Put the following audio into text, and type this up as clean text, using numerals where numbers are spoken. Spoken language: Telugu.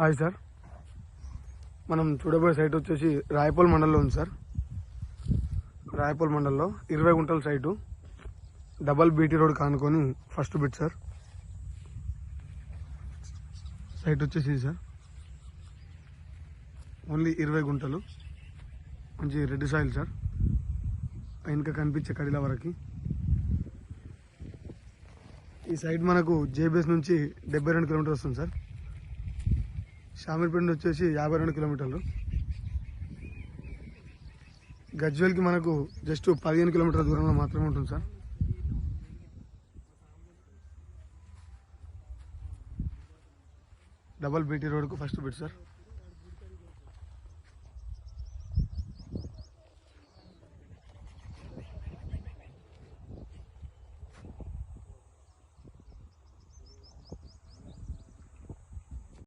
హాయ్ సార్, మనం చూడబోయే సైట్ వచ్చేసి రాయపోల్ మండలంలో ఉంది సార్. రాయపోల్ మండలంలో 20 గుంటల సైటు, డబల్ బీటీ రోడ్ కానుకొని ఫస్ట్ బిట్ సార్. సైట్ వచ్చేసి ఇది సార్, ఓన్లీ 20 గుంటలు, మంచి రెడ్ సాయిల్ సార్. వెనుక కనిపించే కడిల వరకు ఈ సైట్ మనకు జేబీఎస్ నుంచి 72 కిలోమీటర్లు వస్తుంది సార్. షామీర్పేట వచ్చేసి 52 కిలోమీటర్లు. గజ్వేల్కి మనకు జస్ట్ 15 కిలోమీటర్ల దూరంలో మాత్రమే ఉంటుంది సార్. డబల్ బీటీ రోడ్కు ఫస్ట్ బిట్ సార్.